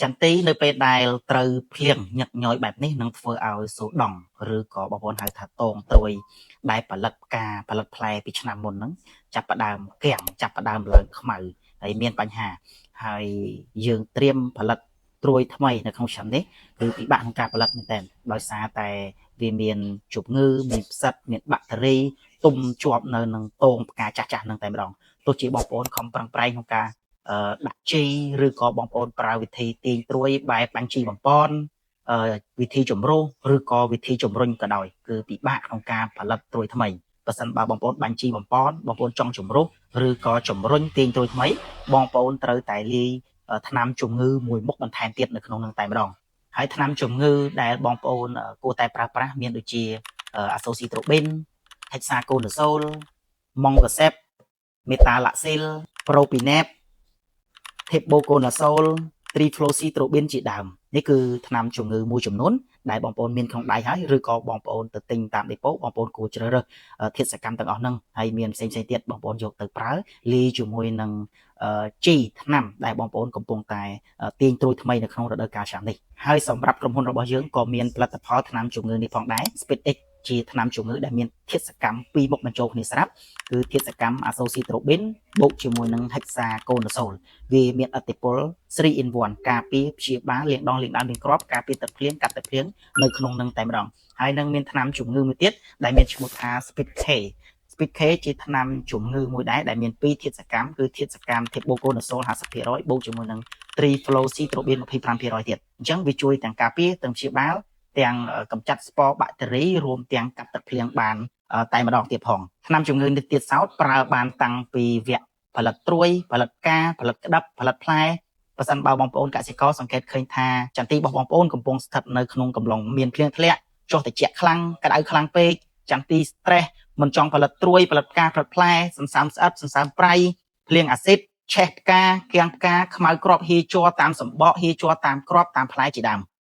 ចន្ទីនៅពេលដែលត្រូវភ្លៀងញឹកញយបែបនេះនឹងធ្វើឲ្យសូដង់ឬក៏បងប្អូនហៅថាតងត្រួយដែលផលិតផ្លែពីឆ្នាំមុនហ្នឹងចាប់ផ្ដើមគាំងចាប់ផ្ដើមឡើងខ្មៅហើយមានបញ្ហាហើយយើងត្រៀមផលិតត្រួយថ្មីនៅក្នុងឆ្នាំនេះគឺពិបាកក្នុងការផលិតមែនទែនដោយសារតែវាមានជំងឺមានផ្សិតមានបាក់តេរីទុំជាប់នៅនឹងតងផ្កាចាស់ៗហ្នឹងតែម្ដងទោះជាបងប្អូនខំប្រឹងប្រែងក្នុងការដាក់ជីឬក៏បងប្អូនប្រើវិធីទាញត្រួយបែបបាញ់ជីបំពន់វិធីជំរុះឬក៏វិធីជំរុញក៏ដោយគឺពិបាកក្នុងការផលិតត្រួយថ្មីបើសិនបើបងប្អូនបាញ់ជីបំពន់បងប្អូនចង់ជំរុះឬក៏ជំរុញទាញត្រួយថ្មីបងប្អូនត្រូវតែលាយថ្នាំជំងឺមួយមុខបន្ថែមទៀតនៅក្នុងនឹងតែម្ដងហើយថ្នាំជំងឺដែលបងប្អូនគួរតែប្រើប្រាស់មានដូចជាអាសូស៊ីត្រូប៊ីន ហិកសាកូណូសូល ម៉ង់កាសេប មេតាឡាក់ស៊ីល ប្រូពីណេប ថេបូកូណាសូល ត្រីហ្វ្លូស៊ីត្រូប៊ីនជាដើមនេះគឺថ្នាំជំងឺមួយចំនួនដែលបងប្អូនមានក្នុងដៃហើយឬក៏បងប្អូនទៅទិញតាមដេប៉ូបងប្អូនគួរជ្រើសរើសធាតុសកម្មទាំងអស់ហ្នឹងហើយមានផ្សេងៗទៀតបងប្អូនយកទៅប្រើលាយជាមួយនឹងជីថ្នាំដែលបងប្អូនកំពុងតែទាញត្រួយថ្មីនៅក្នុងរដូវកាលឆ្នាំនេះហើយសម្រាប់ក្រុមហ៊ុនរបស់យើងក៏មានផលិតផលថ្នាំជំងឺនេះផងដែរ Speed X ជាថ្នាំជំងឺដែលមានធាតុសកម្មពីរមុខបញ្ចូលគ្នាស្រាប់គឺធាតុសកម្មអាសូស៊ីត្រូប៊ីនបូកជាមួយនឹងហិកសាកូណូសូលវាមានឥទ្ធិពល3 in 1ការពារព្យាបាលលាងដងលាងដើមលាងគ្រាប់ការពារទឹកភ្លៀងកាត់ទឹកភ្លៀងនៅក្នុងនឹងតែម្ដងហើយនឹងមានថ្នាំជំងឺមួយទៀតដែលមានឈ្មោះថា Speed K Speed K ជាថ្នាំជំងឺមួយដែរដែលមាន2ធាតុសកម្មគឺធាតុសកម្មថេបូកូណូសូល 50% បូកជាមួយនឹង Trifloxystrobin 25% ទៀតអញ្ចឹងវាជួយទាំងការពារទាំងព្យាបាលទាំងកម្ចាត់ស្ពបាក់តេរីរួមទាំងកាត់ទឹកភ្លៀងបានតែម្ដងទៀតផងថ្នាំជំងឺនេះទៀតសោតប្រើបានតាំងពីវគ្គផលិតត្រួយផលិតផ្កាផលិតក្តាប់ផលិតផ្លែបើសិនបើបងប្អូនកសិករសង្កេតឃើញថាចន្ទីរបស់បងប្អូនកំពុងស្ថិតនៅក្នុងកំឡុងមានភ្លៀងធ្លាក់ចុះត្រជាក់ខ្លាំងក្តៅខ្លាំងពេកចន្ទី stress មិនចង់ផលិតត្រួយផលិតផ្កាផលិតផ្លែសន្សើមស្អិតសន្សើមប្រៃភ្លៀងអាស៊ីតឆេះផ្កាគៀងផ្កាខ្មៅគ្រាប់ហៀជ័រតាមសម្បកហៀជ័រតាមគ្រាប់តាមផ្លែជាដើម